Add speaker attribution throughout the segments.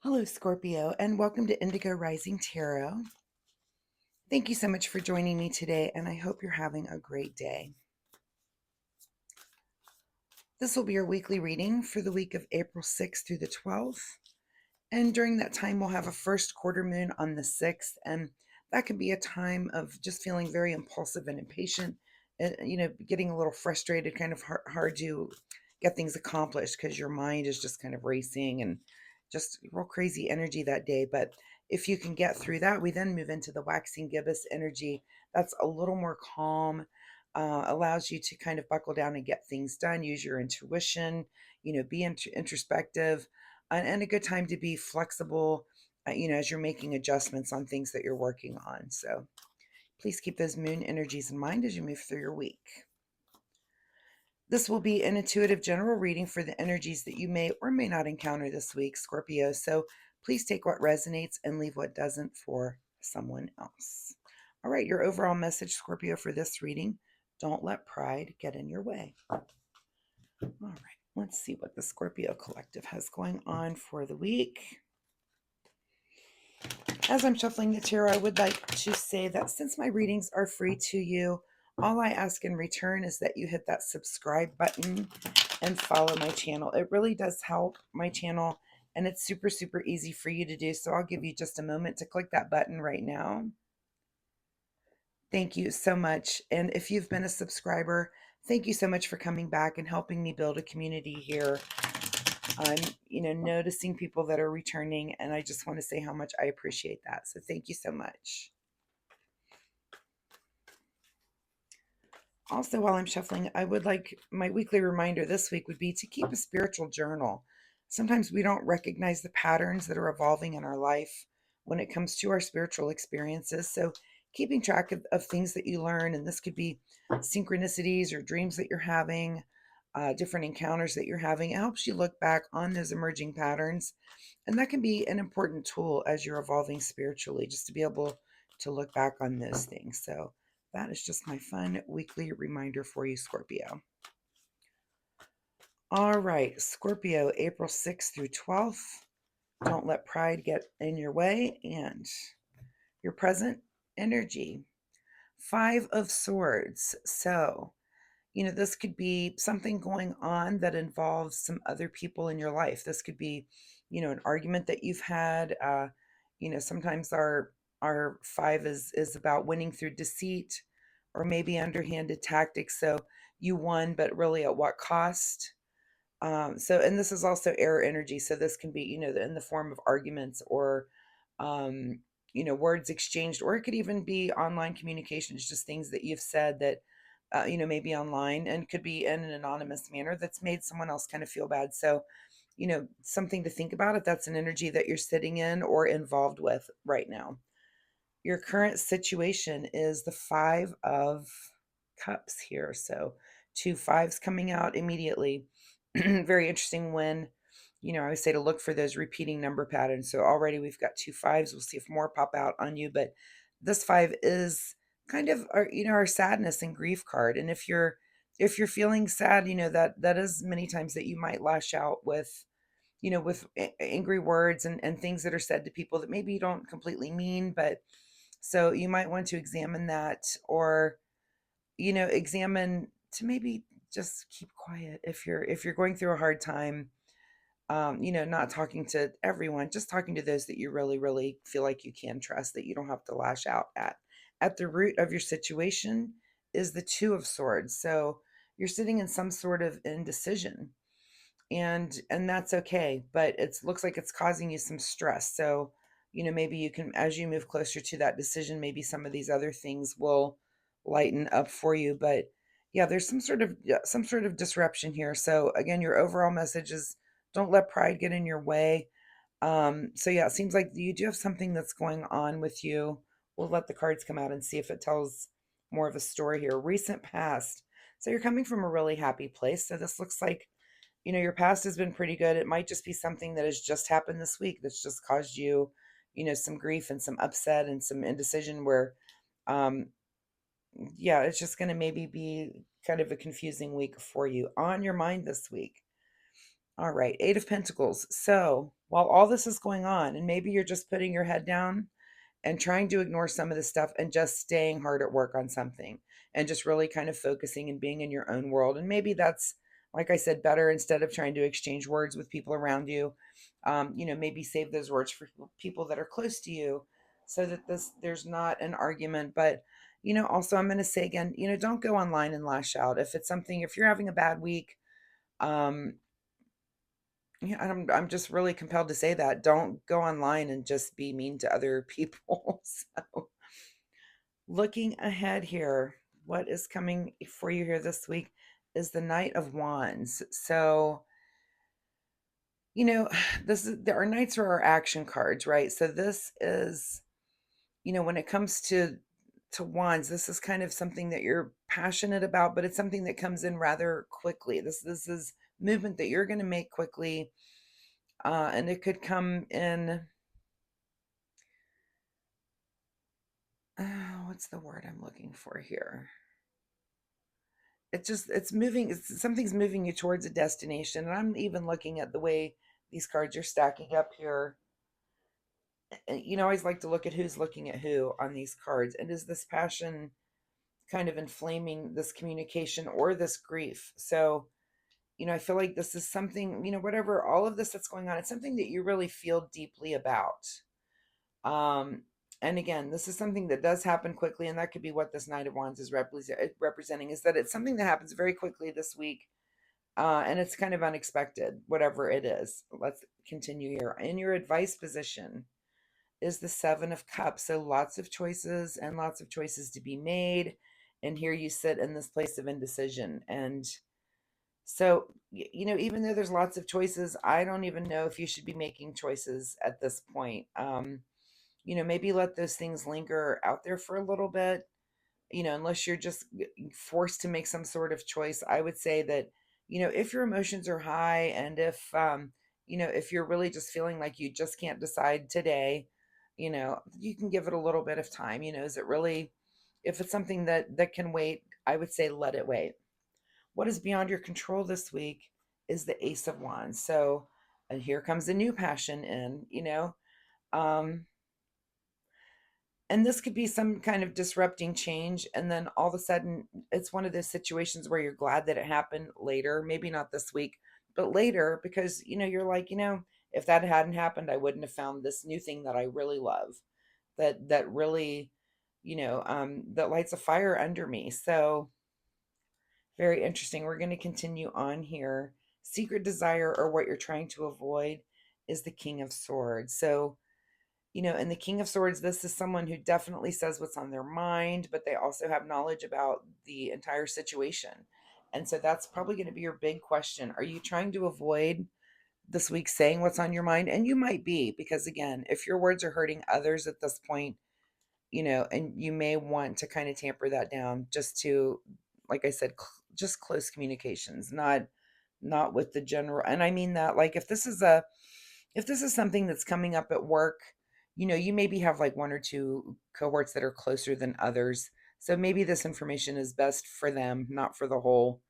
Speaker 1: Hello, Scorpio, and welcome to Indigo Rising Tarot. Thank you so much for joining me today, and I hope you're having a great day. This will be your weekly reading for the week of April 6th through the 12th. And during that time, we'll have a first quarter moon on the 6th, and that can be a time of just feeling very impulsive and impatient, and, getting a little frustrated, kind of hard to get things accomplished because your mind is just kind of racing and just real crazy energy that day. But if you can get through that, we then move into the waxing gibbous energy. That's a little more calm, allows you to kind of buckle down and get things done, use your intuition, be introspective, and a good time to be flexible, as you're making adjustments on things that you're working on. So please keep those moon energies in mind as you move through your week. This will be an intuitive general reading for the energies that you may or may not encounter this week, Scorpio. So please take what resonates and leave what doesn't for someone else. All right, your overall message, Scorpio, for this reading: don't let pride get in your way. All right, let's see what the Scorpio Collective has going on for the week. As I'm shuffling the tarot, I would like to say that since my readings are free to you, all I ask in return is that you hit that subscribe button and follow my channel. It really does help my channel, and it's super, super easy for you to do. So I'll give you just a moment to click that button right now. Thank you so much. And if you've been a subscriber, thank you so much for coming back and helping me build a community here. I'm, noticing people that are returning, and I just want to say how much I appreciate that. So thank you so much. Also, while I'm shuffling, I would like my weekly reminder this week would be to keep a spiritual journal. Sometimes we don't recognize the patterns that are evolving in our life when it comes to our spiritual experiences. So keeping track of things that you learn, and this could be synchronicities or dreams that you're having, different encounters that you're having. It helps you look back on those emerging patterns. And that can be an important tool as you're evolving spiritually, just to be able to look back on those things. So that is just my fun weekly reminder for you, Scorpio. All right, Scorpio, April 6th through 12th. Don't let pride get in your way. And your present energy: Five of Swords. So, this could be something going on that involves some other people in your life. This could be, an argument that you've had. Sometimes our five is about winning through deceit or maybe underhanded tactics. So you won, but really at what cost? And this is also air energy. So this can be, in the form of arguments or, words exchanged, or it could even be online communications, just things that you've said that, maybe online, and could be in an anonymous manner that's made someone else kind of feel bad. So, something to think about if that's an energy that you're sitting in or involved with right now. Your current situation is the Five of Cups here. So two fives coming out immediately. Very interesting when, I would say to look for those repeating number patterns. So already we've got two fives. We'll see if more pop out on you. But this five is kind of our sadness and grief card. And if you're feeling sad, that is many times that you might lash out with, with angry words and things that are said to people that maybe you don't completely mean. But so you might want to examine that, or, examine to maybe just keep quiet if you're going through a hard time. Not talking to everyone, just talking to those that you really, really feel like you can trust, that you don't have to lash out at. At the root of your situation is the Two of Swords. So you're sitting in some sort of indecision, and that's okay, but it looks like it's causing you some stress. So, maybe you can, as you move closer to that decision, maybe some of these other things will lighten up for you. But yeah, there's some sort of disruption here. So again, your overall message is don't let pride get in your way. So yeah, it seems like you do have something that's going on with you. We'll let the cards come out and see if it tells more of a story here. Recent past. So you're coming from a really happy place. So this looks like, your past has been pretty good. It might just be something that has just happened this week that's just caused you, some grief and some upset and some indecision where, um, yeah, it's just going to maybe be kind of a confusing week for you. On your mind this week: All right, Eight of Pentacles. So while all this is going on, and maybe you're just putting your head down and trying to ignore some of the stuff and just staying hard at work on something and just really kind of focusing and being in your own world. And maybe that's, like I said, better instead of trying to exchange words with people around you. Maybe save those words for people that are close to you so that there's not an argument. But, also I'm going to say again, don't go online and lash out. If it's something, if you're having a bad week, um, yeah, I'm just really compelled to say that. Don't go online and just be mean to other people. So, looking ahead here, what is coming for you here this week is the Knight of Wands. So, you know, our knights are our action cards, right? So this is, when it comes to wands, this is kind of something that you're passionate about, but it's something that comes in rather quickly. This is movement that you're going to make quickly, and it could come in. What's the word I'm looking for here? It's moving. Something's moving you towards a destination, and I'm even looking at the way these cards are stacking up here. And, I always like to look at who's looking at who on these cards, and is this passion kind of inflaming this communication or this grief? So, I feel like this is something, whatever all of this that's going on, it's something that you really feel deeply about. Um, and again, this is something that does happen quickly, and that could be what this Knight of Wands is representing, is that it's something that happens very quickly this week, and it's kind of unexpected, whatever it is. Let's continue here. In your advice position is the Seven of Cups, so lots of choices and lots of choices to be made, and here you sit in this place of indecision. And so, even though there's lots of choices, I don't even know if you should be making choices at this point. Maybe let those things linger out there for a little bit, unless you're just forced to make some sort of choice. I would say that, if your emotions are high, and if you're really just feeling like you just can't decide today, you can give it a little bit of time. Is it really, if it's something that can wait, I would say let it wait. What is beyond your control this week is the Ace of Wands. So, and here comes a new passion in, um, and this could be some kind of disrupting change, and then all of a sudden it's one of those situations where you're glad that it happened later, maybe not this week, but later, because you're like, if that hadn't happened, I wouldn't have found this new thing that I really love, that really, that lights a fire under me. So very interesting. We're going to continue on here. Secret desire, or what you're trying to avoid, is the King of Swords. So, and the King of Swords, this is someone who definitely says what's on their mind, but they also have knowledge about the entire situation. And so that's probably going to be your big question. Are you trying to avoid this week saying what's on your mind? And you might be, because again, if your words are hurting others at this point, and you may want to kind of tamper that down just to, like I said, just close communications, not with the general. And I mean that, like, if this is something that's coming up at work, you maybe have like one or two cohorts that are closer than others. So maybe this information is best for them, not for the whole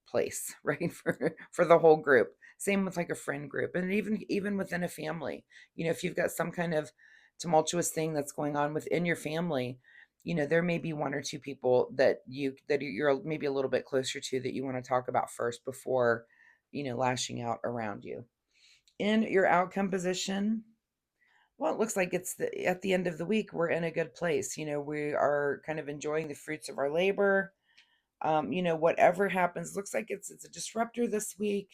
Speaker 1: place, right? For the whole group. Same with like a friend group, and even within a family. If you've got some kind of tumultuous thing that's going on within your family, there may be one or two people that you're maybe a little bit closer to, that you want to talk about first before, lashing out around you. In your outcome position, well, it looks like at the end of the week, we're in a good place. We are kind of enjoying the fruits of our labor. Whatever happens, looks like it's a disruptor this week,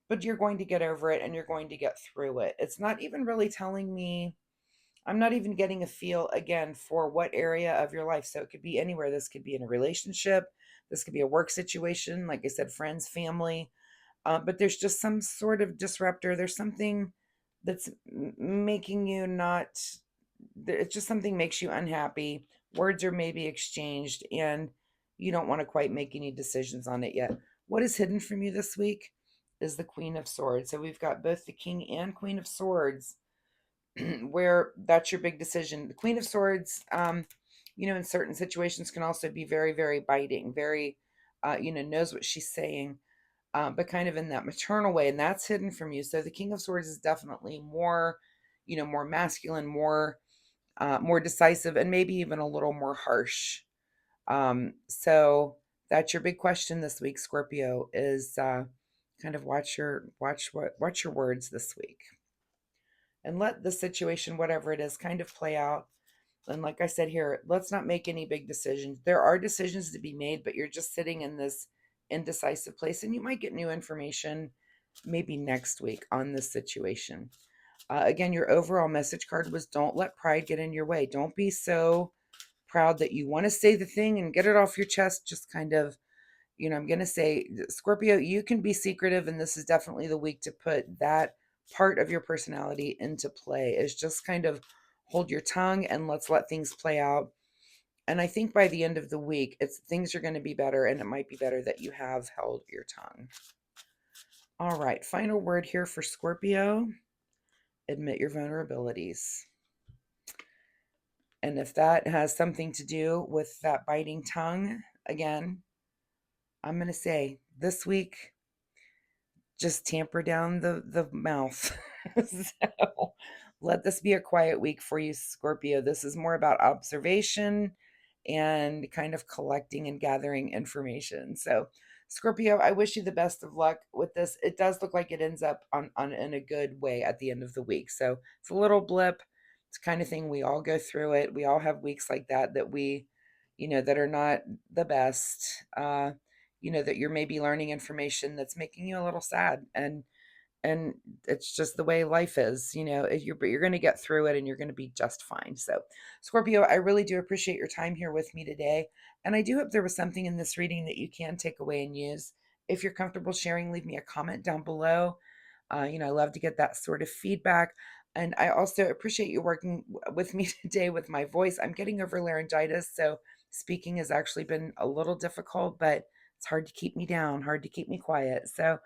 Speaker 1: but you're going to get over it, and you're going to get through it. It's not even really telling me, I'm not even getting a feel again for what area of your life. So it could be anywhere. This could be in a relationship. This could be a work situation. Like I said, friends, family. But there's just some sort of disruptor. There's something that's making you not, it's just something makes you unhappy. Words are maybe exchanged, and you don't want to quite make any decisions on it yet. What is hidden from you this week is the Queen of Swords. So we've got both the King and Queen of Swords, where that's your big decision. The Queen of Swords, in certain situations can also be very, very biting, very, knows what she's saying. but kind of in that maternal way, and that's hidden from you. So the King of Swords is definitely more, more masculine, more decisive, and maybe even a little more harsh. So that's your big question this week, Scorpio, is kind of watch your words this week, and let the situation, whatever it is, kind of play out. And like I said here, let's not make any big decisions. There are decisions to be made, but you're just sitting in this indecisive place, and you might get new information maybe next week on this situation. Again, your overall message card was don't let pride get in your way. Don't be so proud that you want to say the thing and get it off your chest. Just kind of, I'm going to say, Scorpio, you can be secretive, and this is definitely the week to put that part of your personality into play, is just kind of hold your tongue and let's let things play out. And I think by the end of the week, things are going to be better, and it might be better that you have held your tongue. All right, final word here for Scorpio. Admit your vulnerabilities. And if that has something to do with that biting tongue, again, I'm going to say this week, just tamper down the mouth. So let this be a quiet week for you, Scorpio. This is more about observation and kind of collecting and gathering information. So, Scorpio, I wish you the best of luck with this. It does look like it ends up on in a good way at the end of the week. So it's a little blip. It's the kind of thing, we all go through it. We all have weeks like that we, that are not the best. That you're maybe learning information that's making you a little sad, and it's just the way life is. But you're going to get through it, and you're going to be just fine. So, Scorpio, I really do appreciate your time here with me today, and I do hope there was something in this reading that you can take away and use. If you're comfortable sharing, leave me a comment down below. I love to get that sort of feedback. And I also appreciate you working with me today with my voice. I'm getting over laryngitis, so speaking has actually been a little difficult, but it's hard to keep me down, hard to keep me quiet. So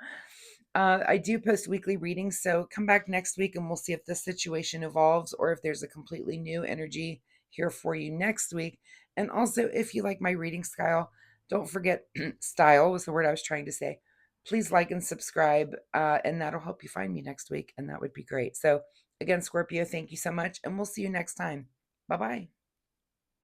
Speaker 1: I do post weekly readings, so come back next week and we'll see if this situation evolves or if there's a completely new energy here for you next week. And also, if you like my reading style, don't forget style was the word I was trying to say. Please like and subscribe, and that'll help you find me next week, and that would be great. So, again, Scorpio, thank you so much, and we'll see you next time. Bye bye.